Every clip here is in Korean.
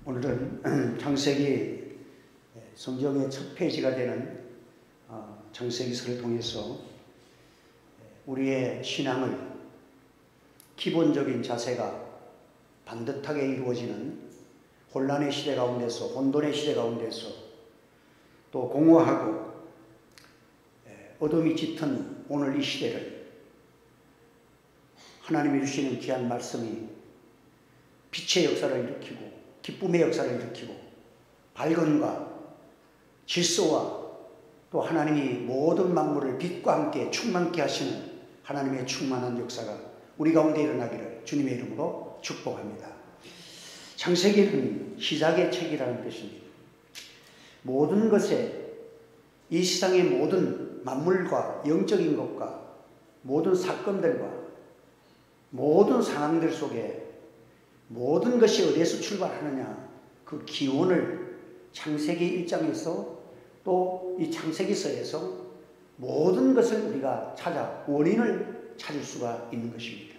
오늘은 창세기 성경의 첫 페이지가 되는 창세기서를 통해서 우리의 신앙을 기본적인 자세가 반듯하게 이루어지는 혼란의 시대 가운데서, 혼돈의 시대 가운데서 또 공허하고 어둠이 짙은 오늘 이 시대를 하나님이 주시는 귀한 말씀이 빛의 역사를 일으키고 기쁨의 역사를 일으키고 밝음과 질서와 또 하나님이 모든 만물을 빛과 함께 충만케 하시는 하나님의 충만한 역사가 우리 가운데 일어나기를 주님의 이름으로 축복합니다. 창세기는 시작의 책이라는 뜻입니다. 모든 것에 이 세상의 모든 만물과 영적인 것과 모든 사건들과 모든 상황들 속에 모든 것이 어디에서 출발하느냐 그 기원을 창세기 1장에서 또 이 창세기서에서 모든 것을 우리가 찾아 원인을 찾을 수가 있는 것입니다.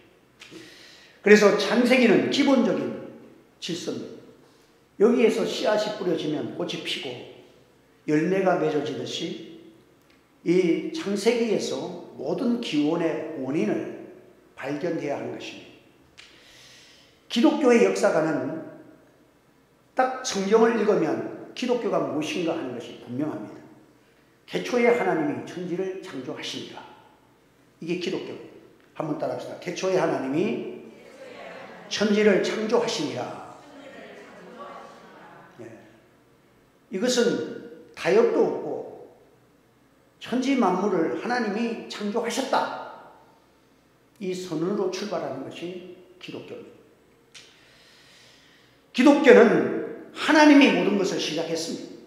그래서 창세기는 기본적인 질서입니다. 여기에서 씨앗이 뿌려지면 꽃이 피고 열매가 맺어지듯이 이 창세기에서 모든 기원의 원인을 발견해야 하는 것입니다. 기독교의 역사가는 딱 성경을 읽으면 기독교가 무엇인가 하는 것이 분명합니다. 태초에 하나님이 천지를 창조하시니라. 이게 기독교입니다. 한번 따라합시다. 태초에 하나님이 천지를 창조하시니라. 네. 이것은 타협도 없고 천지 만물을 하나님이 창조하셨다. 이 선언으로 출발하는 것이 기독교입니다. 기독교는 하나님이 모든 것을 시작했습니다.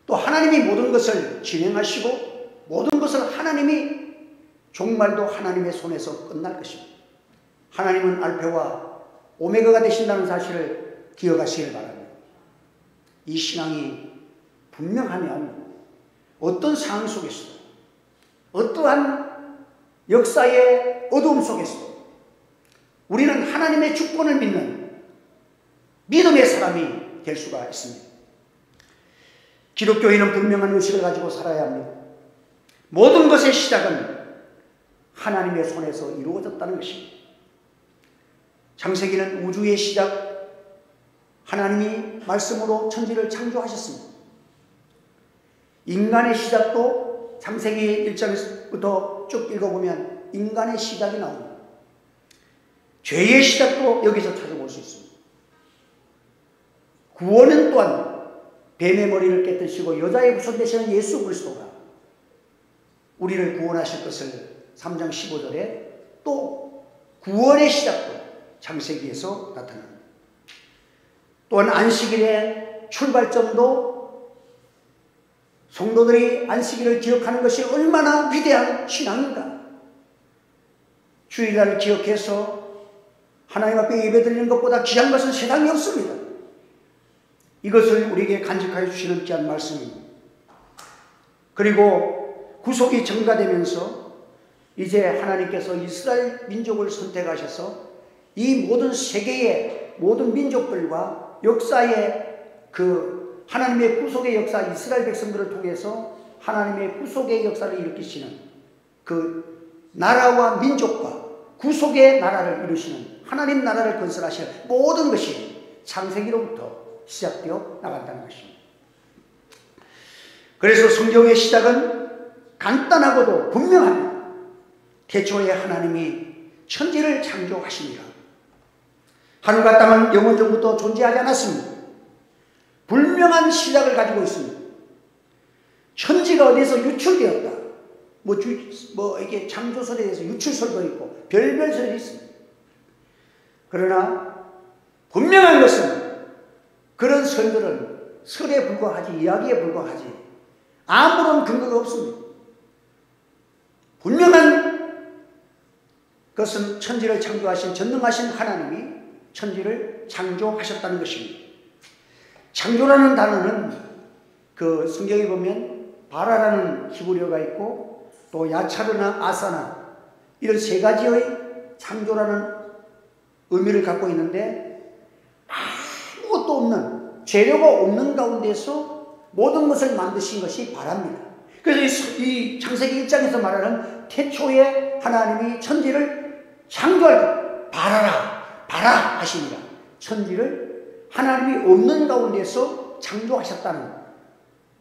또 하나님이 모든 것을 진행하시고 모든 것을 하나님이 종말도 하나님의 손에서 끝날 것입니다. 하나님은 알파와 오메가가 되신다는 사실을 기억하시길 바랍니다. 이 신앙이 분명하면 어떤 상황 속에서도 어떠한 역사의 어두움 속에서도 우리는 하나님의 주권을 믿는 믿음의 사람이 될 수가 있습니다. 기독교인은 분명한 의식을 가지고 살아야 합니다. 모든 것의 시작은 하나님의 손에서 이루어졌다는 것입니다. 창세기는 우주의 시작, 하나님이 말씀으로 천지를 창조하셨습니다. 인간의 시작도 창세기 1장부터 쭉 읽어보면 인간의 시작이 나옵니다. 죄의 시작도 여기서 찾아볼 수 있습니다. 구원은 또한 뱀의 머리를 깨뜨리시고 여자의 후손 되시는 예수 그리스도가 우리를 구원하실 것을 3장 15절에 또 구원의 시작도 창세기에서 나타납니다. 또한 안식일의 출발점도 성도들이 안식일을 기억하는 것이 얼마나 위대한 신앙인가. 주일날을 기억해서 하나님 앞에 예배드리는 것보다 귀한 것은 세상에 없습니다. 이것을 우리에게 간직하여 주시는 귀한 말씀입니다. 그리고 구속이 증가되면서 이제 하나님께서 이스라엘 민족을 선택하셔서 이 모든 세계의 모든 민족들과 역사의 그 하나님의 구속의 역사, 이스라엘 백성들을 통해서 하나님의 구속의 역사를 일으키시는 그 나라와 민족과 구속의 나라를 이루시는 하나님 나라를 건설하시는 모든 것이 창세기로부터 시작되어 나간다는 것입니다. 그래서 성경의 시작은 간단하고도 분명합니다. 태초에 하나님이 천지를 창조하시니라. 하늘과 땅은 영원전부터 존재하지 않았습니다. 분명한 시작을 가지고 있습니다. 천지가 어디서 유출되었다. 이게 창조설에 대해서 유출설도 있고 별별설이 있습니다. 그러나 분명한 것은 그런 설들은 설에 불과하지 이야기에 불과하지 아무런 근거가 없습니다. 분명한 것은 천지를 창조하신 전능하신 하나님이 천지를 창조하셨다는 것입니다. 창조라는 단어는 그 성경에 보면 바라라는 히브리어가 있고 또 야차르나 아사나 이런 세 가지의 창조라는 의미를 갖고 있는데 아무것도 없는, 재료가 없는 가운데서 모든 것을 만드신 것이 바랍니다. 그래서 이 창세기 1장에서 말하는 태초에 하나님이 천지를 창조할 때 바라라, 바라 하십니다. 천지를 하나님이 없는 가운데서 창조하셨다는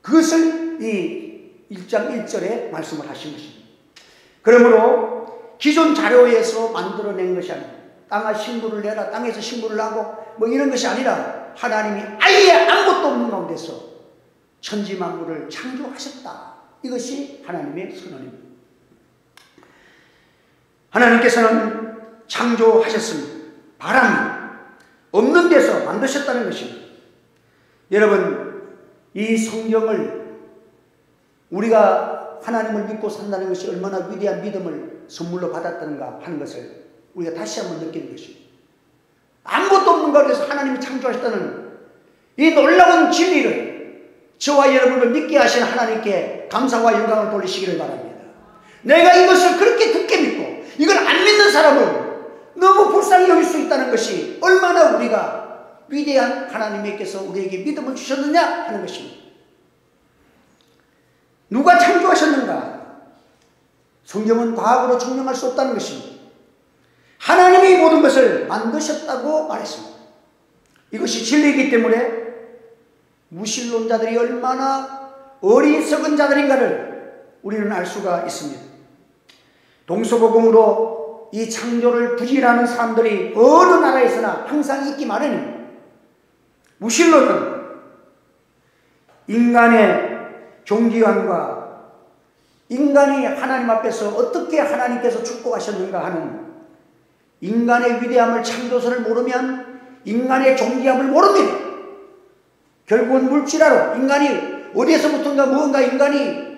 그것을 이 1장 1절에 말씀을 하신 것입니다. 그러므로 기존 자료에서 만들어낸 것이 아니라 땅아 식물을 내라, 땅에서 식물을 하고 뭐 이런 것이 아니라 하나님이 아예 아무것도 없는 가운데서 천지 만물을 창조하셨다. 이것이 하나님의 선언입니다. 하나님께서는 창조하셨습니다. 바랍니다. 없는 데서 만드셨다는 것입니다. 여러분, 이 성경을 우리가 하나님을 믿고 산다는 것이 얼마나 위대한 믿음을 선물로 받았던가 하는 것을 우리가 다시 한번 느끼는 것입니다. 아무것도 없는 가운데서 하나님이 창조하셨다는 이 놀라운 진리를 저와 여러분을 믿게 하신 하나님께 감사와 영광을 돌리시기를 바랍니다. 내가 이것을 그렇게 굳게 믿고 이걸 안 믿는 사람은 너무 불쌍히 여길 수 있다는 것이 얼마나 우리가 위대한 하나님께서 우리에게 믿음을 주셨느냐 하는 것입니다. 누가 창조하셨는가? 성경은 과학으로 증명할 수 없다는 것입니다. 하나님이 모든 것을 만드셨다고 말했습니다. 이것이 진리이기 때문에 무신론자들이 얼마나 어리석은 자들인가를 우리는 알 수가 있습니다. 동서고금으로 이 창조를 부질하는 사람들이 어느 나라에서나 항상 있기 마련입니다. 무신론은 인간의 종기관과 인간이 하나님 앞에서 어떻게 하나님께서 축복하셨는가 하는 인간의 위대함을, 창조선을 모르면 인간의 존귀함을 모릅니다. 결국은 물질하러 인간이 어디에서부터인가 무언가 인간이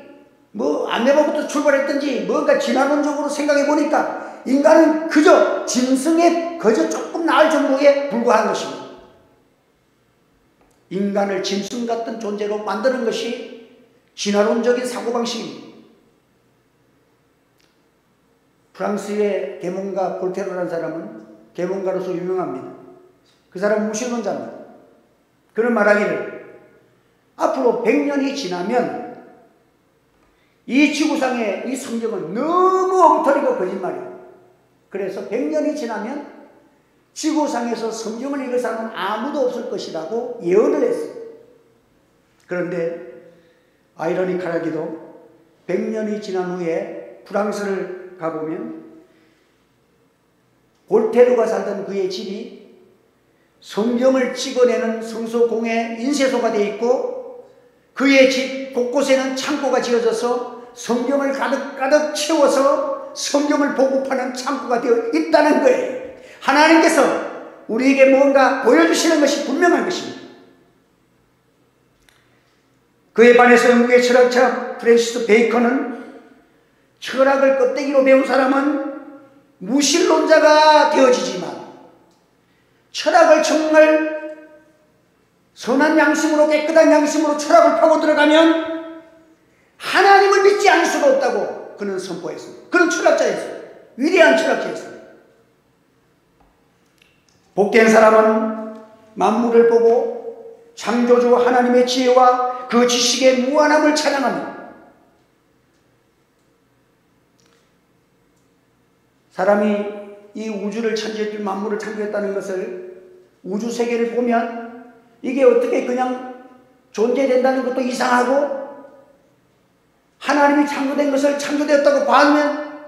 아메바부터 출발했든지 뭔가 진화론적으로 생각해 보니까 인간은 그저 짐승에 그저 조금 나을 정도에 불과한 것입니다. 인간을 짐승 같은 존재로 만드는 것이 진화론적인 사고방식입니다. 프랑스의 계몽가 볼테르라는 사람은 계몽가로서 유명합니다. 그 사람은 무신론자입니다. 그런 말하기를 앞으로 100년이 지나면 이 지구상의 이 성경은 너무 엉터리고 거짓말이에요. 그래서 100년이 지나면 지구상에서 성경을 읽을 사람은 아무도 없을 것이라고 예언을 했어요. 그런데 아이러니컬하게도 100년이 지난 후에 프랑스를 가보면 볼테르가 살던 그의 집이 성경을 찍어내는 성소공예 인쇄소가 되어 있고 그의 집 곳곳에는 창고가 지어져서 성경을 가득가득 채워서 성경을 보급하는 창고가 되어 있다는 거예요. 하나님께서 우리에게 뭔가 보여주시는 것이 분명한 것입니다. 그에 반해서 영국의 철학자 프랜시스 베이컨은 철학을 껍데기로 배운 사람은 무신론자가 되어지지만 철학을 정말 선한 양심으로, 깨끗한 양심으로 철학을 파고 들어가면 하나님을 믿지 않을 수가 없다고 그는 선포했습니다. 그런 철학자였어요. 위대한 철학자였어요. 복된 사람은 만물을 보고 창조주 하나님의 지혜와 그 지식의 무한함을 찬양합니다. 사람이 이 우주를 천지의 만물을 창조했다는 것을 우주 세계를 보면 이게 어떻게 그냥 존재된다는 것도 이상하고 하나님이 창조된 것을 창조되었다고 봐면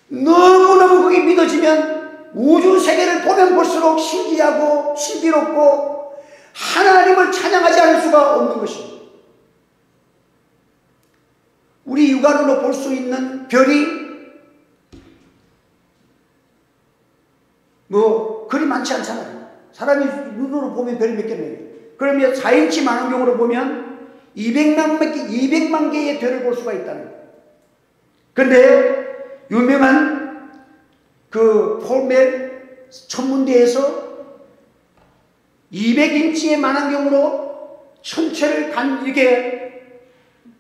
너무너무 그게 믿어지면 우주 세계를 보면 볼수록 신기하고 신비롭고 하나님을 찬양하지 않을 수가 없는 것입니다. 우리 육안으로 볼 수 있는 별이 그리 많지 않잖아요. 사람이 눈으로 보면 별이 몇 개나 해요. 그러면 4인치 망원경으로 보면 200만 개의 별을 볼 수가 있다는 거예요. 그런데 유명한 그 폴멜 천문대에서 200인치의 망원경으로 천체를 이렇게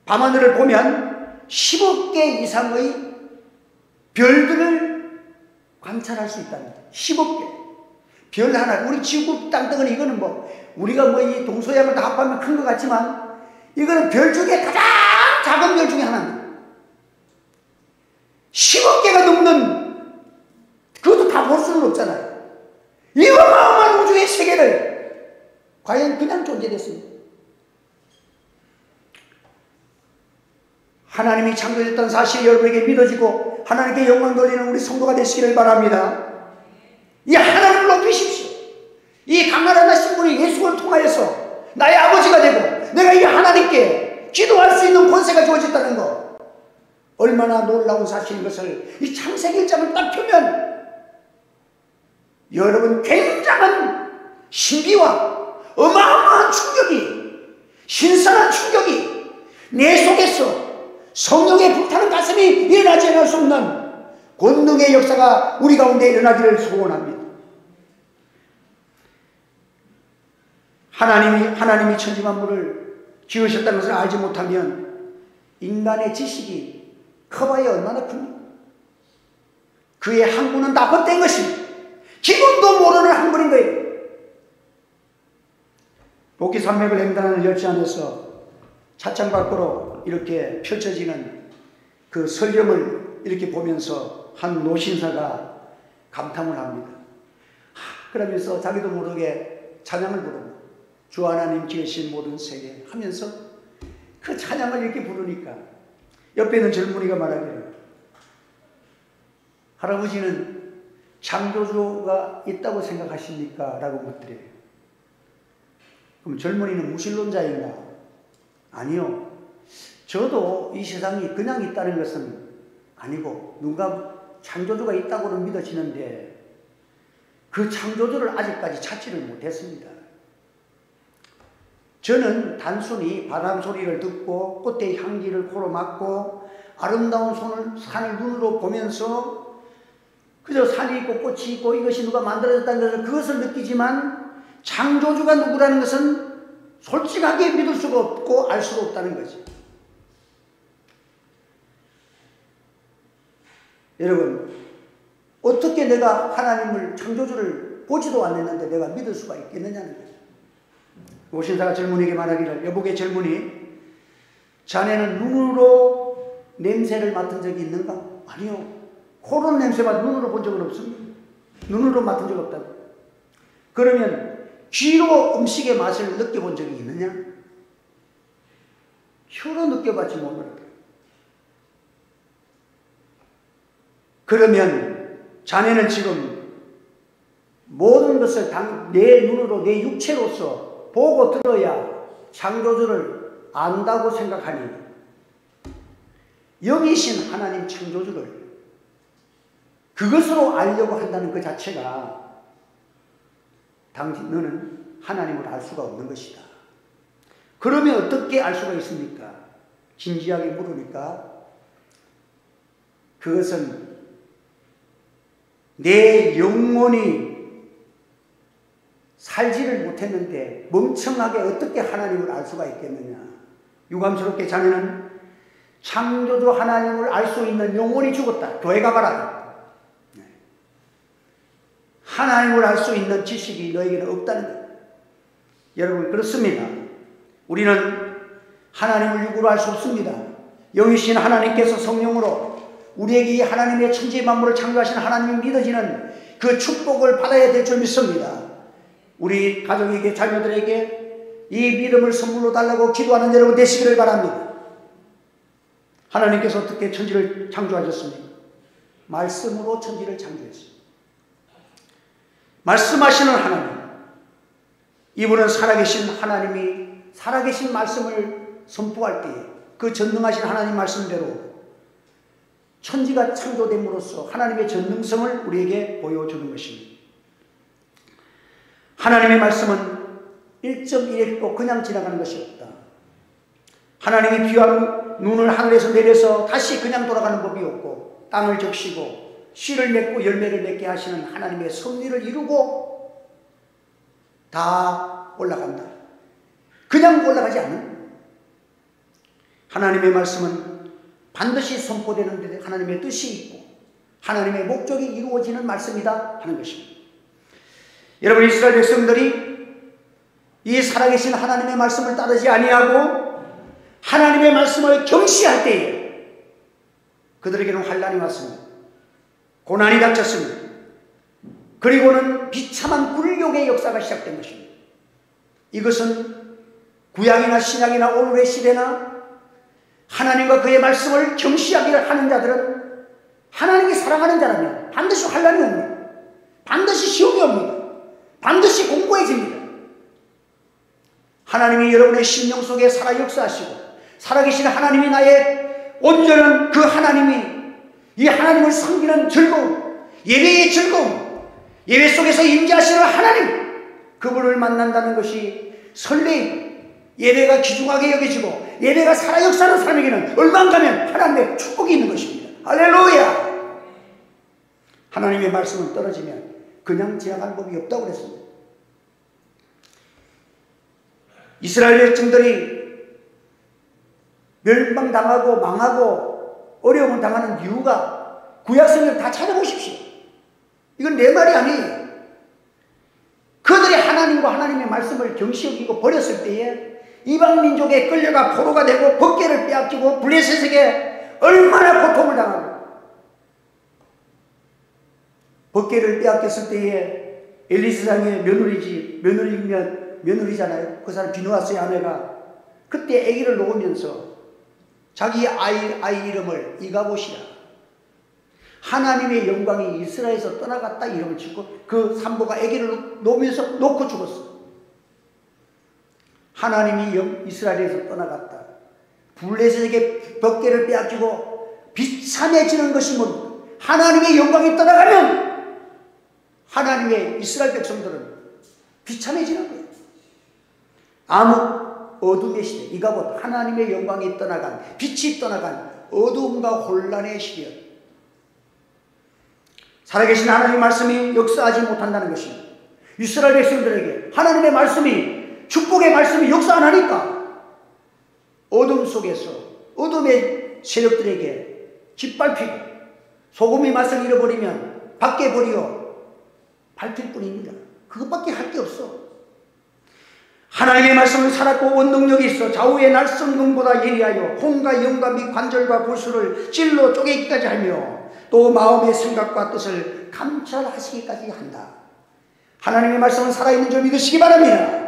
밤하늘을 보면 10억 개 이상의 별들을 관찰할 수 있다는 거예요. 10억 개. 별 하나, 우리 지구 땅덩어리 이거는 뭐 우리가 뭐 이 동서양을 다 합하면 큰 것 같지만 이거는 별 중에 가장 작은 별 중에 하나입니다. 10억 개가 넘는, 그것도 다 볼 수는 없잖아요. 이 어마어마한 우주의 세계를 과연 그냥 존재됐습니다. 하나님이 창조했던 사실이 여러분에게 믿어지고 하나님께 영광 돌리는 우리 성도가 되시기를 바랍니다. 이 하나님을 높이십시오. 이 강나라하신 분이 예수를 통하여서 나의 아버지가 되고 내가 이 하나님께 기도할 수 있는 권세가 주어졌다는 것, 얼마나 놀라운 사실인 것을 이 창세기 1장을 딱 펴면 여러분 굉장한 신비와 어마어마한 충격이, 신선한 충격이 내 속에서 성령의 불타는 가슴이 일어나지 않을 수 없는 권능의 역사가 우리 가운데 일어나기를 소원합니다. 하나님이 천지만물을 지으셨다는 것을 알지 못하면 인간의 지식이 커봐야 얼마나 큽니까? 그의 학문은 다 헛된 것입니다. 기본도 모르는 학문인 거예요. 복기산맥을 횡단하는 열차 안에서 차창 밖으로 이렇게 펼쳐지는 그 설경을 이렇게 보면서 한 노신사가 감탄을 합니다. 그러면서 자기도 모르게 찬양을 부릅니다. 주 하나님 지으신 모든 세계 하면서 그 찬양을 이렇게 부르니까 옆에 있는 젊은이가 말하기를, 할아버지는 창조주가 있다고 생각하십니까? 라고 묻더래요. 그럼 젊은이는 무신론자인가? 아니요. 저도 이 세상이 그냥 있다는 것은 아니고 누가 창조주가 있다고는 믿어지는데 그 창조주를 아직까지 찾지를 못했습니다. 저는 단순히 바람 소리를 듣고 꽃의 향기를 코로 맡고 아름다운 산을 눈으로 보면서 그저 산이 있고 꽃이 있고 이것이 누가 만들어졌다는 것을 그것을 느끼지만 창조주가 누구라는 것은 솔직하게 믿을 수가 없고 알 수가 없다는 거죠. 여러분, 어떻게 내가 하나님을, 창조주를 보지도 않았는데 내가 믿을 수가 있겠느냐는 거죠. 오신사가 젊은이에게 말하기를, 여보게 젊은이, 자네는 눈으로 냄새를 맡은 적이 있는가? 아니요. 코로 냄새만 눈으로 본 적은 없습니다. 눈으로 맡은 적 없다고. 그러면 귀로 음식의 맛을 느껴본 적이 있느냐? 혀로 느껴봤지 못하더라. 그러면 자네는 지금 모든 것을 내 눈으로, 내 육체로서 보고 들어야 창조주를 안다고 생각하니 영이신 하나님 창조주를 그것으로 알려고 한다는 그 자체가 너는 하나님을 알 수가 없는 것이다. 그러면 어떻게 알 수가 있습니까? 진지하게 물으니까 그것은 내 영혼이 살지를 못했는데 멍청하게 어떻게 하나님을 알 수가 있겠느냐. 유감스럽게 자네는 창조주 하나님을 알 수 있는 영혼이 죽었다. 교회 가봐라. 하나님을 알 수 있는 지식이 너에게는 없다는 거예요. 여러분, 그렇습니다. 우리는 하나님을 육으로 알 수 없습니다. 영이신 하나님께서 성령으로 우리에게 이 하나님의 천지 만물을 창조하신 하나님이 믿어지는 그 축복을 받아야 될 줄 믿습니다. 우리 가족에게, 자녀들에게 이 믿음을 선물로 달라고 기도하는 여러분 되시기를 바랍니다. 하나님께서 어떻게 천지를 창조하셨습니까? 말씀으로 천지를 창조했습니다. 말씀하시는 하나님, 이분은 살아계신 하나님이 살아계신 말씀을 선포할 때에 그 전능하신 하나님 말씀대로 천지가 창조됨으로써 하나님의 전능성을 우리에게 보여주는 것입니다. 하나님의 말씀은 1.1획도 그냥 지나가는 것이 없다. 하나님이 비와 눈을 하늘에서 내려서 다시 그냥 돌아가는 법이 없고, 땅을 적시고 씨를 맺고 열매를 맺게 하시는 하나님의 섭리를 이루고 다 올라간다. 그냥 올라가지 않는. 하나님의 말씀은 반드시 선포되는 데 하나님의 뜻이 있고 하나님의 목적이 이루어지는 말씀이다 하는 것입니다. 여러분, 이스라엘 백성들이 이 살아계신 하나님의 말씀을 따르지 아니하고 하나님의 말씀을 경시할 때에 그들에게는 환난이 왔습니다. 고난이 닥쳤습니다. 그리고는 비참한 굴욕의 역사가 시작된 것입니다. 이것은 구약이나 신약이나 오늘의 시대나 하나님과 그의 말씀을 경시하기를 하는 자들은 하나님이 사랑하는 자라면 반드시 환난이 옵니다. 반드시 시험이 옵니다. 반드시 공고해집니다. 하나님이 여러분의 심령 속에 살아 역사하시고 살아계신 하나님이 나의 온전한 그 하나님이 이 하나님을 섬기는 즐거움, 예배의 즐거움, 예배 속에서 임재하시는 하나님, 그분을 만난다는 것이 설레임, 예배가 귀중하게 여겨지고 예배가 살아 역사하는 사람에게는 얼마 가면 하나님의 축복이 있는 것입니다. 할렐루야! 하나님의 말씀은 떨어지면 그냥 지나가는 법이 없다고 그랬습니다. 이스라엘 백성들이 멸망당하고 망하고 어려움을 당하는 이유가 구약성경 다 찾아보십시오. 이건 내 말이 아니에요. 그들이 하나님과 하나님의 말씀을 경시 여기고 버렸을 때에 이방 민족에 끌려가 포로가 되고 법궤를 빼앗기고 블레셋에게 얼마나 고통을 당하고 법궤를 빼앗겼을 때에 엘리사장의 며느리잖아요. 그 사람 비누아스의 아내가 그때 아기를 놓으면서 자기 아이 이름을 이가봇이라, 하나님의 영광이 이스라엘에서 떠나갔다 이름을 짓고 그 산모가 아기를 놓으면서 놓고 죽었어. 하나님이 이스라엘에서 떠나갔다. 블레셋에게 법궤를 빼앗기고 비참해지는 것이 뭡니까? 하나님의 영광이 떠나가면 하나님의 이스라엘 백성들은 비참해지는 거예요. 암흑 어둠의 시대, 이가봇, 하나님의 영광이 떠나간, 빛이 떠나간 어둠과 혼란의 시대. 살아계신 하나님의 말씀이 역사하지 못한다는 것입니다. 이스라엘 백성들에게 하나님의 말씀이, 축복의 말씀이 역사 안 하니까 어둠 속에서 어둠의 세력들에게 짓밟히고 소금의 맛을 잃어버리면 밖에 버리어 밟힐 뿐입니다. 그것밖에 할 게 없어. 하나님의 말씀은 살았고 원동력이 있어 좌우의 날성금보다 예리하여 혼과 영과 및 관절과 골수를 찔러 쪼개기까지 하며 또 마음의 생각과 뜻을 감찰하시기까지 한다. 하나님의 말씀은 살아있는 줄 믿으시기 바랍니다.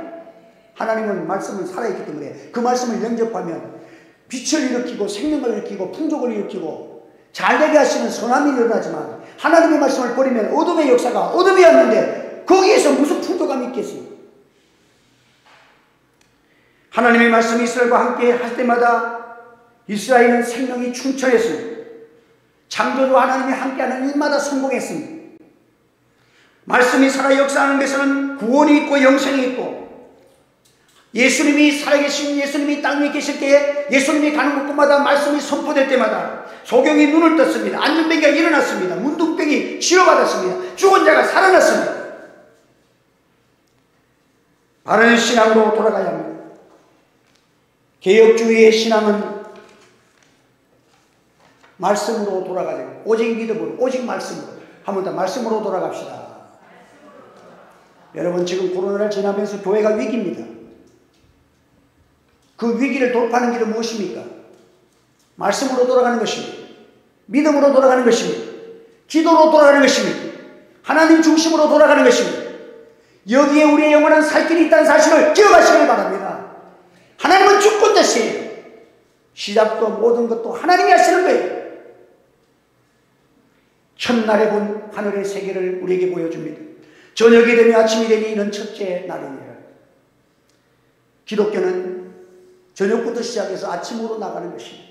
하나님은 말씀은 살아있기 때문에 그 말씀을 영접하면 빛을 일으키고 생명을 일으키고 풍족을 일으키고 잘되게 하시는 선함이 일어나지만 하나님의 말씀을 버리면 어둠의 역사가 어둠이었는데 거기에서 무슨 풍족감이 있겠습니까? 하나님의 말씀이 이스라엘과 함께 할 때마다 이스라엘은 생명이 충천했습니다. 창조주 하나님이 함께하는 일마다 성공했습니다. 말씀이 살아 역사하는 데서는 구원이 있고 영생이 있고 예수님이 살아계신 예수님이 땅 위에 계실 때에 예수님이 가는 곳마다 말씀이 선포될 때마다 소경이 눈을 떴습니다. 안전병이가 일어났습니다. 문둥병이 치료받았습니다. 죽은 자가 살아났습니다. 바른 신앙으로 돌아가야 합니다. 개혁주의의 신앙은 말씀으로 돌아가야 됩니다. 오직 믿음으로, 오직 말씀으로. 한 번 더 말씀으로 돌아갑시다. 여러분, 지금 코로나를 지나면서 교회가 위기입니다. 그 위기를 돌파하는 길은 무엇입니까? 말씀으로 돌아가는 것입니다. 믿음으로 돌아가는 것입니다. 기도로 돌아가는 것입니다. 하나님 중심으로 돌아가는 것입니다. 여기에 우리의 영원한 살 길이 있다는 사실을 기억하시길 바랍니다. 하나님은 주권자시에요. 시작도 모든 것도 하나님이 하시는 거예요. 첫날에 본 하늘의 세계를 우리에게 보여줍니다. 저녁이 되며 아침이 되니 이는 첫째 날이니라. 기독교는 저녁부터 시작해서 아침으로 나가는 것입니다.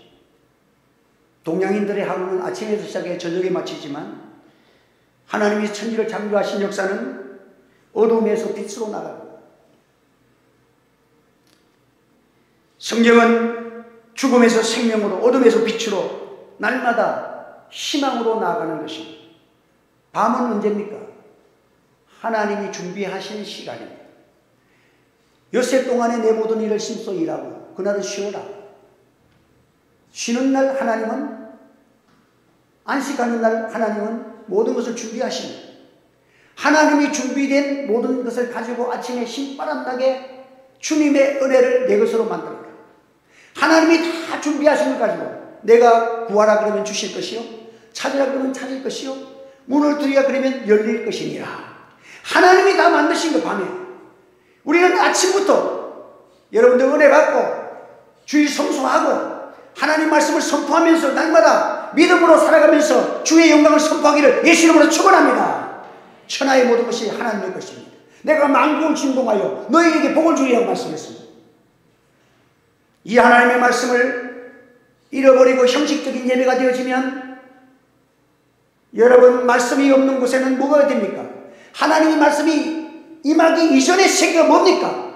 동양인들의 하루는 아침에서 시작해 저녁에 마치지만 하나님이 천지를 창조하신 역사는 어둠에서 빛으로 나갑니다. 성경은 죽음에서 생명으로, 어둠에서 빛으로 날마다 희망으로 나아가는 것입니다. 밤은 언제입니까? 하나님이 준비하신 시간입니다. 엿새 동안에 내 모든 일을 힘써 일하고 그날은 쉬어라. 쉬는 날 하나님은, 안식하는 날 하나님은 모든 것을 준비하십니다. 하나님이 준비된 모든 것을 가지고 아침에 신바람 나게 주님의 은혜를 내 것으로 만들어라. 하나님이 다 준비하신 것 가지고 내가 구하라 그러면 주실 것이요, 찾으라 그러면 찾을 것이요, 문을 두드리라 그러면 열릴 것이니라. 하나님이 다 만드신 거. 밤에 우리는 아침부터 여러분들 은혜 받고 주의 성수하고 하나님 말씀을 선포하면서 날마다 믿음으로 살아가면서 주의 영광을 선포하기를 예수 이름으로 축원합니다. 천하의 모든 것이 하나님의 것입니다. 내가 만국을 진동하여 너희에게 복을 주리라고 말씀했습니다. 이 하나님의 말씀을 잃어버리고 형식적인 예배가 되어지면 여러분, 말씀이 없는 곳에는 뭐가 됩니까? 하나님의 말씀이 임하기 이전의 세계가 뭡니까?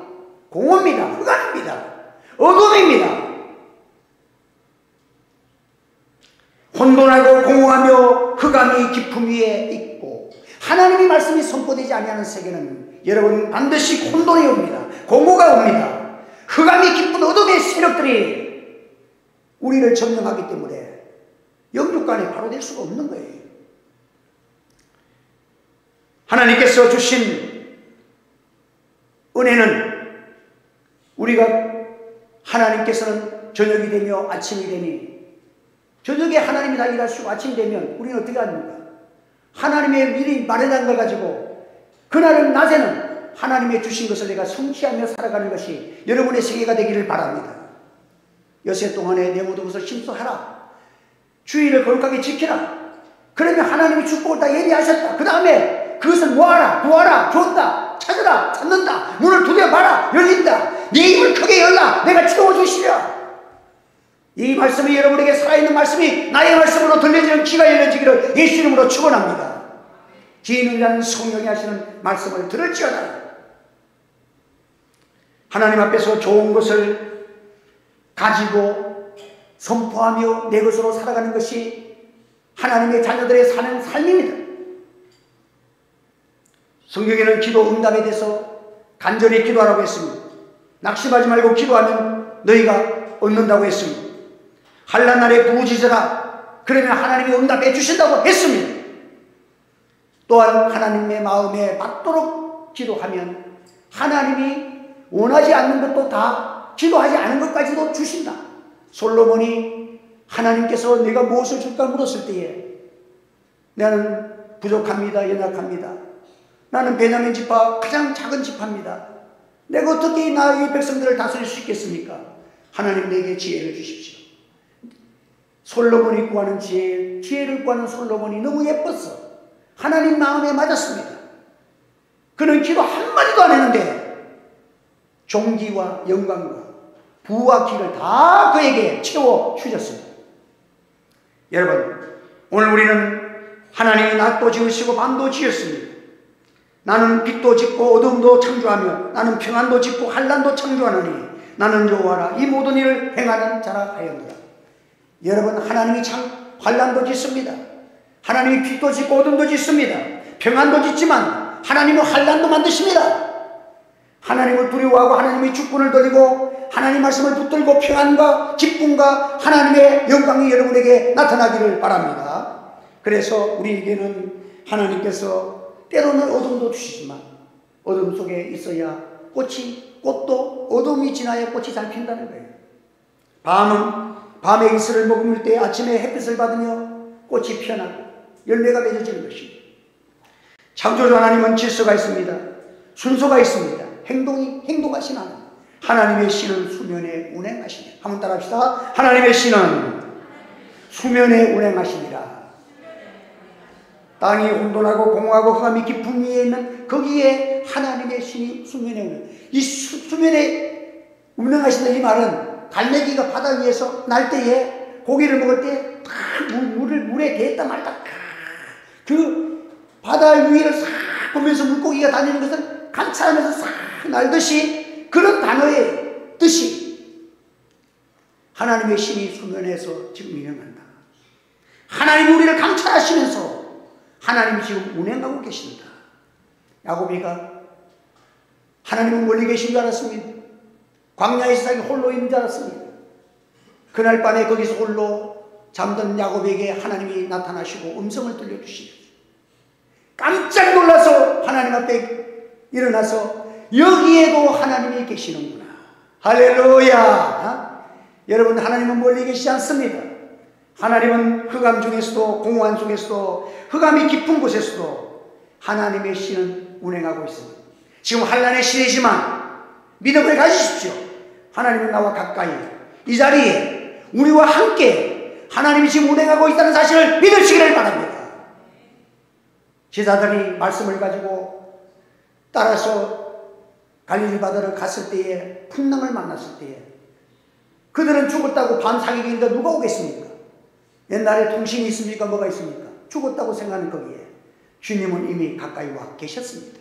공허입니다. 흑암입니다. 어둠입니다. 혼돈하고 공허하며 흑암이 깊음 위에 있고 하나님의 말씀이 선포되지 아니하는 세계는 여러분 반드시 혼돈이 옵니다. 공허가 옵니다. 흑암이 깊은 어둠의 세력들이 우리를 점령하기 때문에 영육간에 바로 될 수가 없는 거예요. 하나님께서 주신 은혜는 우리가 하나님께서는 저녁이 되며 아침이 되니 저녁에 하나님이 다 일하시고 아침이 되면 우리는 어떻게 합니까? 하나님의 미리 마련한 걸 가지고 그날은 낮에는 하나님의 주신 것을 내가 성취하며 살아가는 것이 여러분의 세계가 되기를 바랍니다. 여세 동안에 내 모든 것을 힘써하라. 주의를 거룩하게 지키라. 그러면 하나님이 축복을 다 예비하셨다. 그 다음에 그것을 모아라, 구하라, 줬다, 찾으라, 찾는다, 문을 두드려봐라, 열린다. 네 입을 크게 열라, 내가 채워주시랴. 이 말씀이 여러분에게 살아있는 말씀이 나의 말씀으로 들려지는 귀가 열려지기를 예수 이름으로 축원합니다. 지혜는 자는 성령이 하시는 말씀을 들을지어다. 하나님 앞에서 좋은 것을 가지고 선포하며 내 것으로 살아가는 것이 하나님의 자녀들의 사는 삶입니다. 성경에는 기도 응답에 대해서 간절히 기도하라고 했습니다. 낙심하지 말고 기도하면 너희가 얻는다고 했습니다. 환난 날에 부르짖으라. 그러면 하나님이 응답해 주신다고 했습니다. 또한 하나님의 마음에 맞도록 기도하면 하나님이 원하지 않는 것도 다 기도하지 않은 것까지도 주신다. 솔로몬이 하나님께서 내가 무엇을 줄까 물었을 때에 나는 부족합니다. 연약합니다. 나는 베냐민 지파 가장 작은 지파입니다. 내가 어떻게 나의 백성들을 다스릴 수 있겠습니까? 하나님 내게 지혜를 주십시오. 솔로몬이 구하는 지혜를 구하는 솔로몬이 너무 예뻤어. 하나님 마음에 맞았습니다. 그는 기도 한마디도 안 했는데 종기와 영광과 부와 기를 다 그에게 채워 주셨습니다. 여러분, 오늘 우리는 하나님이 낮도 지으시고 밤도 지었습니다. 나는 빛도 짓고 어둠도 창조하며 나는 평안도 짓고 환난도 창조하느니 나는 여호와라 이 모든 일을 행하는 자라 하였노라. 여러분, 하나님이 환난도 짓습니다. 하나님이 빛도 짓고 어둠도 짓습니다. 평안도 짓지만 하나님은 환난도 만드십니다. 하나님을 두려워하고 하나님의 주권을 드리고 하나님 말씀을 붙들고 평안과 기쁨과 하나님의 영광이 여러분에게 나타나기를 바랍니다. 그래서 우리에게는 하나님께서 때로는 어둠도 주시지만 어둠 속에 있어야 꽃도 어둠이 지나야 꽃이 잘 핀다는 거예요. 밤에 이슬을 머금을 때 아침에 햇빛을 받으며 꽃이 피어나고 열매가 맺어지는 것입니다. 창조주 하나님은 질서가 있습니다. 순서가 있습니다. 행동하신 하나님. 하나님의 신은 수면에 운행하시니라. 한번 따라합시다. 하나님의 신은 수면에 운행하시니라. 땅이 혼돈하고 공허하고 흑암이 깊은 위에 있는 거기에 하나님의 신이 수면에 운행. 이 수면에 운행하신다 이 말은 갈매기가 바다 위에서 날 때에 고기를 먹을 때 다 물에 대했다 말다 그 바다 위를 싹 보면서 물고기가 다니는 것을 관찰하면서 싹 날듯이 그런 단어의 뜻이 하나님의 신이 수면에서 지금 운행한다. 하나님이 우리를 감찰하시면서 하나님이 지금 운행하고 계신다. 야곱이가 하나님은 멀리 계신 줄 알았습니다. 광야에서 자기 홀로 있는 줄 알았습니다. 그날 밤에 거기서 홀로 잠든 야곱에게 하나님이 나타나시고 음성을 들려주시죠. 깜짝 놀라서 하나님 앞에 일어나서 여기에도 하나님이 계시는구나. 할렐루야. 여러분, 하나님은 멀리 계시지 않습니다. 하나님은 흑암 중에서도, 공허한 속에서도, 흑암이 깊은 곳에서도 하나님의 신은 운행하고 있습니다. 지금 환난의 시대지만 믿음을 가지십시오. 하나님은 나와 가까이, 이 자리에 우리와 함께 하나님이 지금 운행하고 있다는 사실을 믿으시기를 바랍니다. 제자들이 말씀을 가지고 따라서 갈릴리 바다를 갔을 때에, 풍랑을 만났을 때에 그들은 죽었다고 반사기인데 누가 오겠습니까? 옛날에 통신이 있습니까? 뭐가 있습니까? 죽었다고 생각하는 거기에 주님은 이미 가까이 와 계셨습니다.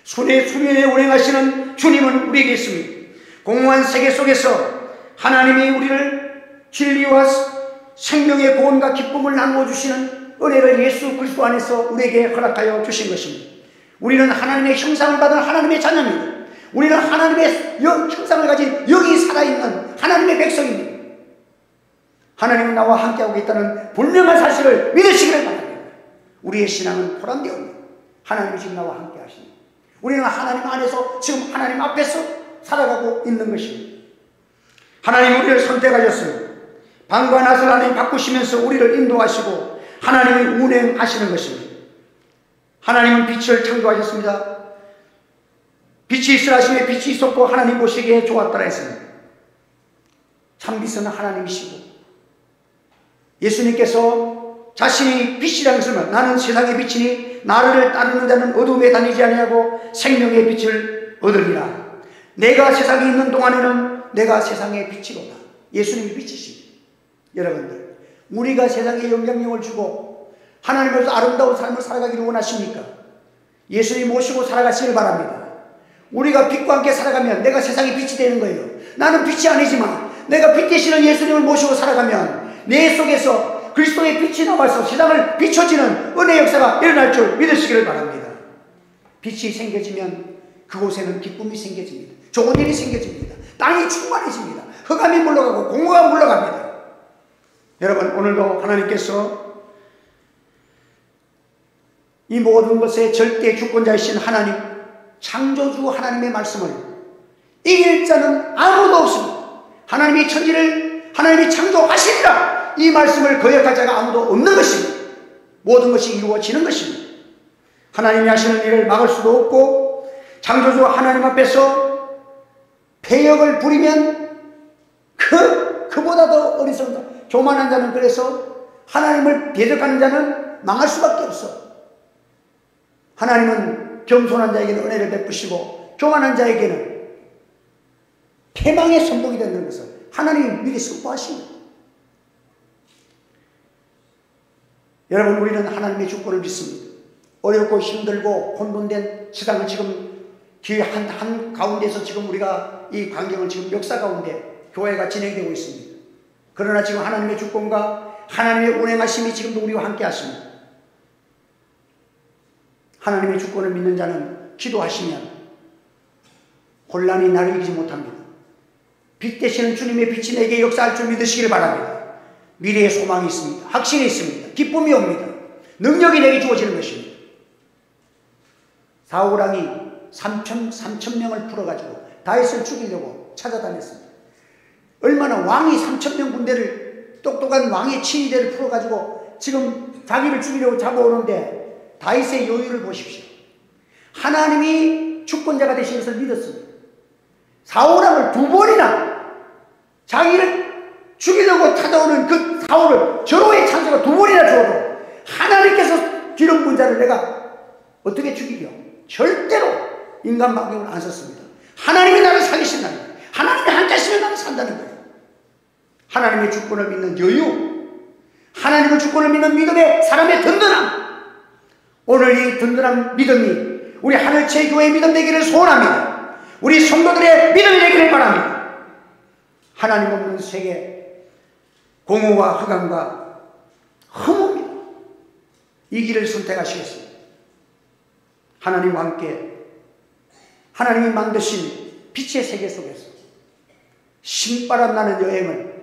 손에 수련에 운행하시는 주님은 우리에게 있습니다. 공허한 세계 속에서 하나님이 우리를 진리와 생명의 구원과 기쁨을 나누어 주시는 은혜를 예수 그리스도 안에서 우리에게 허락하여 주신 것입니다. 우리는 하나님의 형상을 받은 하나님의 자녀입니다. 우리는 하나님의 형상을 가진 영이 살아있는 하나님의 백성입니다. 하나님은 나와 함께하고 있다는 분명한 사실을 믿으시기를 바랍니다. 우리의 신앙은 보람되옵니다. 하나님이 지금 나와 함께 하십니다. 우리는 하나님 안에서 지금 하나님 앞에서 살아가고 있는 것입니다. 하나님 우리를 선택하셨습니다. 밤과 낮을 하나님 바꾸시면서 우리를 인도하시고 하나님이 운행하시는 것입니다. 하나님은 빛을 창조하셨습니다. 빛이 있으라 하시며 빛이 있었고 하나님 보시기에 좋았더라 했습니다. 참빛은 하나님이시고 예수님께서 자신이 빛이라는 것을 나는 세상의 빛이니 나를 따르는 자는 어둠에 다니지 아니하고 생명의 빛을 얻으리라. 내가 세상에 있는 동안에는 내가 세상의 빛이로다. 예수님이 빛이십니다. 여러분들, 우리가 세상에 영향력을 주고 하나님께서 아름다운 삶을 살아가기를 원하십니까? 예수님 모시고 살아가시길 바랍니다. 우리가 빛과 함께 살아가면 내가 세상의 빛이 되는 거예요. 나는 빛이 아니지만 내가 빛 되시는 예수님을 모시고 살아가면 내 속에서 그리스도의 빛이 나와서 세상을 비춰지는 은혜의 역사가 일어날 줄 믿으시기를 바랍니다. 빛이 생겨지면 그곳에는 기쁨이 생겨집니다. 좋은 일이 생겨집니다. 땅이 충만해집니다. 흑암이 물러가고 공허가 물러갑니다. 여러분, 오늘도 하나님께서 이 모든 것의 절대 주권자이신 하나님, 창조주 하나님의 말씀을 이길 자는 아무도 없습니다. 하나님이 천지를 하나님이 창조하시리라, 이 말씀을 거역할 자가 아무도 없는 것입니다. 모든 것이 이루어지는 것입니다. 하나님이 하시는 일을 막을 수도 없고 창조주 하나님 앞에서 패역을 부리면 그보다 더 어리석은 교만한 자는, 그래서 하나님을 대적하는 자는 망할 수밖에 없어. 하나님은 겸손한 자에게는 은혜를 베푸시고 교만한 자에게는 패망의 선봉이 되는 것을 하나님이 미리 선포하십니다. 여러분, 우리는 하나님의 주권을 믿습니다. 어렵고 힘들고 혼돈된 세상을 지금 한 가운데서 지금 우리가 이 광경을 지금 역사 가운데 교회가 진행되고 있습니다. 그러나 지금 하나님의 주권과 하나님의 운행하심이 지금도 우리와 함께 하십니다. 하나님의 주권을 믿는 자는 기도하시면 혼란이 나를 이기지 못합니다. 빛 되시는 주님의 빛이 내게 역사할 줄 믿으시길 바랍니다. 미래의 소망이 있습니다. 확신이 있습니다. 기쁨이 옵니다. 능력이 내게 주어지는 것입니다. 사울왕이 3,000명을 풀어가지고 다윗을 죽이려고 찾아다녔습니다. 얼마나 왕이 3,000명 군대를, 똑똑한 왕의 친위대를 풀어가지고 지금 자기를 죽이려고 잡아오는데 다윗의 여유를 보십시오. 하나님이 주권자가 되신 것을 믿었습니다. 사울왕을 2번이나 자기를 죽이려고 찾아오는 그 사울을 절호의 찬사가 2번이나 주어도 하나님께서 기름 부은 자를 내가 어떻게 죽이려? 절대로 인간 방법을 안 썼습니다. 하나님이 나를 살리신다는 거예요. 하나님이 함께 하시면 나는 산다는 거예요. 하나님의 주권을 믿는 여유, 하나님의 주권을 믿는 믿음의 사람의 든든함, 오늘 이 든든한 믿음이 우리 하늘채 교회의 믿음 되기를 소원합니다. 우리 성도들의 믿음이 되기를 바랍니다. 하나님 없는 세계, 공허와 흑암과 허무입니다. 이 길을 선택하시겠습니다. 하나님과 함께 하나님이 만드신 빛의 세계 속에서 신바람 나는 여행을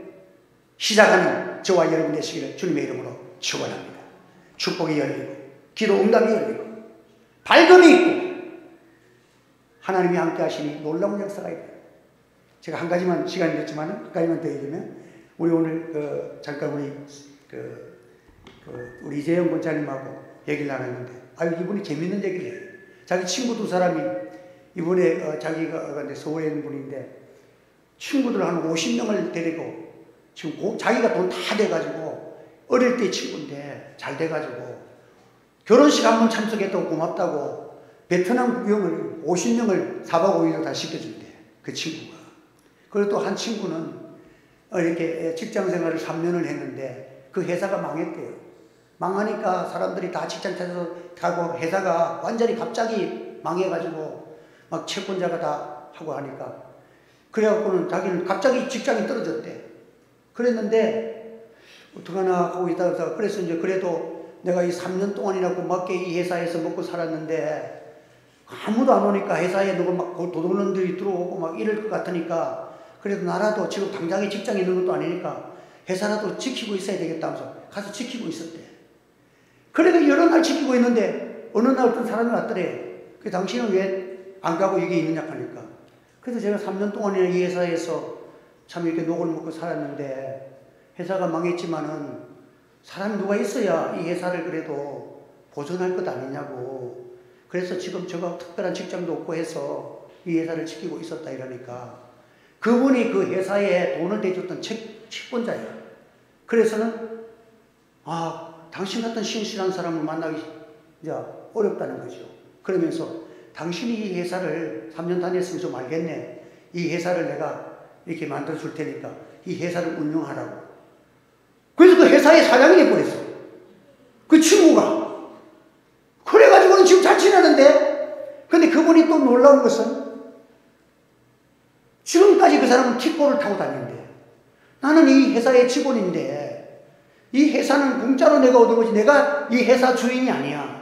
시작하는 저와 여러분 되시기를 주님의 이름으로 축원합니다. 축복이 열리고 기도 응답이 열리고 밝음이 있고 하나님이 함께 하시니 놀라운 역사가 있다. 제가 한 가지만, 시간이 됐지만 한 가지만 더 얘기하면, 우리 오늘 잠깐 우리 이재영 권사님하고 얘기를 나눴는데, 이분이 재밌는 얘기를 해요. 자기 친구 두 사람이 이번에 자기가 서울에 있는 분인데 친구들 한 50명을 데리고 지금 자기가 돈 다 돼가지고 어릴 때 친구인데 잘 돼가지고 결혼식 한번 참석했다고 고맙다고 베트남 구경을 50명을 4박 5일로 다 시켜준대, 그 친구가. 그리고 또 한 친구는 이렇게 직장 생활을 3년을 했는데 그 회사가 망했대요. 망하니까 사람들이 다 직장 찾아서 가고 회사가 완전히 갑자기 망해가지고 막 채권자가 다 하고 하니까, 그래갖고는 자기는 갑자기 직장이 떨어졌대. 그랬는데 어떡하나 하고 있다가, 그래서 이제 그래도 내가 이 3년 동안이나 고맙게 이 회사에서 먹고 살았는데 아무도 안 오니까 회사에 누구 막 도둑놈들이 들어오고 막 이럴 것 같으니까, 그래도 나라도 지금 당장에 직장에 있는 것도 아니니까 회사라도 지키고 있어야 되겠다면서 가서 지키고 있었대. 그래도 여러 날 지키고 있는데 어느 날 어떤 사람이 왔더래. 당신은 왜 안 가고 여기 있느냐 하니까, 그래서 제가 3년 동안이나 이 회사에서 참 이렇게 녹을 먹고 살았는데 회사가 망했지만은 사람이 누가 있어야 이 회사를 그래도 보존할 것 아니냐고. 그래서 지금 제가 특별한 직장도 없고 해서 이 회사를 지키고 있었다 이러니까, 그분이 그 회사에 돈을 대줬던 채권자예요. 그래서는 당신 같은 신실한 사람을 만나기 이제 어렵다는 거죠. 그러면서 당신이 이 회사를 3년 다녔으면 좀 알겠네. 이 회사를 내가 이렇게 만들어 줄 테니까 이 회사를 운영하라고. 그래서 그 회사의 사장이 돼버렸어, 그 친구가. 그래가지고는 지금 잘 지내는데, 근데 그분이 또 놀라운 것은 지금까지 그 사람은 킥보를 타고 다니는데, 나는 이 회사의 직원인데 이 회사는 공짜로 내가 얻은 것이, 내가 이 회사 주인이 아니야.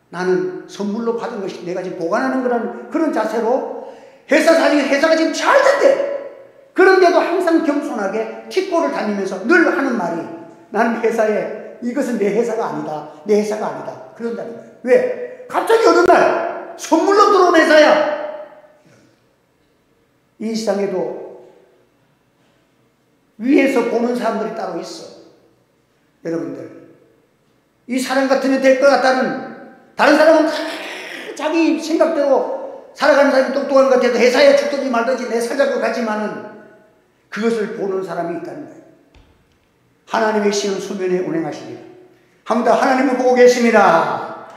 나는 선물로 받은 것이 내가 지금 보관하는 거라는 그런 자세로 회사가 지금 잘 된대. 그런데도 항상 겸손하게 킥보를 다니면서 늘 하는 말이, 나는 회사에 이것은 내 회사가 아니다. 내 회사가 아니다. 그런다는 거예요. 왜? 갑자기 어느 날 선물로 들어온 회사야. 이 세상에도 위에서 보는 사람들이 따로 있어. 여러분들, 이 사람 같으면 될 것 같다는, 다른 사람은 다 자기 생각대로 살아가는 사람이 똑똑한 것 같아도 회사에 죽든지 말든지 내 살자고 가지만은 그것을 보는 사람이 있다는 거예요. 하나님의 신은 수면에 운행하십니다. 한 번 더, 하나님은 보고 계십니다.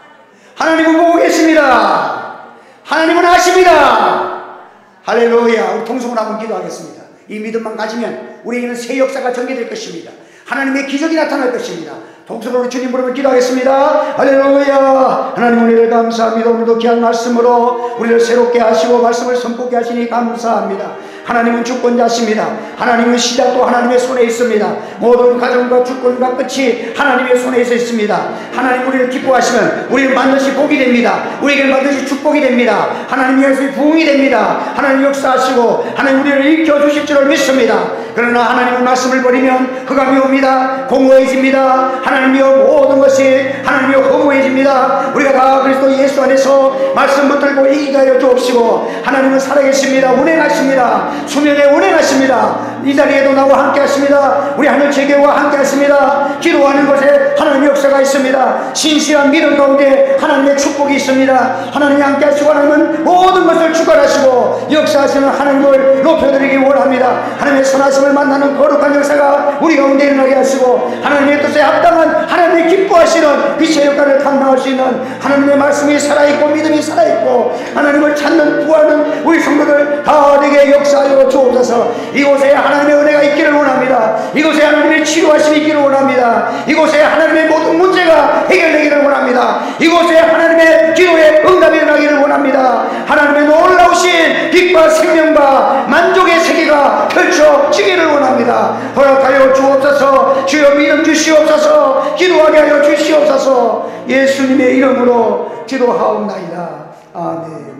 하나님은 보고 계십니다. 하나님은 아십니다. 할렐루야. 우리 통성으로 한번 기도하겠습니다. 이 믿음만 가지면 우리에게는 새 역사가 전개될 것입니다. 하나님의 기적이 나타날 것입니다. 통성으로 주님 부르며 기도하겠습니다. 할렐루야. 하나님, 우리를 감사합니다. 오늘도 귀한 말씀으로 우리를 새롭게 하시고 말씀을 선포케 하시니 감사합니다. 하나님은 주권자십니다. 하나님은 시작도 하나님의 손에 있습니다. 모든 가정과 주권과 끝이 하나님의 손에 있습니다. 하나님, 우리를 기뻐하시면 우리는 반드시 복이 됩니다. 우리에게는 반드시 축복이 됩니다. 하나님 예수의 부흥이 됩니다. 하나님 역사하시고 하나님 우리를 일으켜 주실 줄을 믿습니다. 그러나 하나님의 말씀을 버리면 흑암이 옵니다. 공허해집니다. 하나님이여, 모든 것이 하나님이여 허무해집니다. 우리가 다 그리스도 예수 안에서 말씀 붙들고 이기게 하여 주옵시고, 하나님은 살아계십니다. 운행하십니다. 수면에 운행하십니다. 이 자리에도 나와 함께 하십니다. 우리 하늘 재계와 함께 하십니다. 기도하는 곳에 하나님의 역사가 있습니다. 신실한 믿음 가운데 하나님의 축복이 있습니다. 하나님이 함께 하시고 하나님은 모든 것을 주관하시고 역사하시는 하나님을 높여드리기 원합니다. 하나님의 선하심을 만나는 거룩한 역사가 우리 가운데 일어나게 하시고, 하나님의 뜻에 합당한 하나님의 기뻐하시는 빛의 역할을 감당할 수 있는 하나님의 말씀이 살아있고 믿음이 살아있고 하나님을 찾는 구하는 우리 성도들 다 되게 역사하여 주옵소서. 이곳에 하나님의 은혜가 있기를 원합니다. 이곳에 하나님의 치료하심이 있기를 원합니다. 이곳에 하나님의 모든 문제가 해결되기를 원합니다. 이곳에 하나님의 기도에 응답이 일어나기를 원합니다. 하나님의 놀라우신 빛과 생명과 만족의 세계가 펼쳐지기를 원합니다. 허락하여 주옵소서. 주여, 믿음 주시옵소서. 기도하게 하여 주시옵소서. 예수님의 이름으로 기도하옵나이다. 아멘.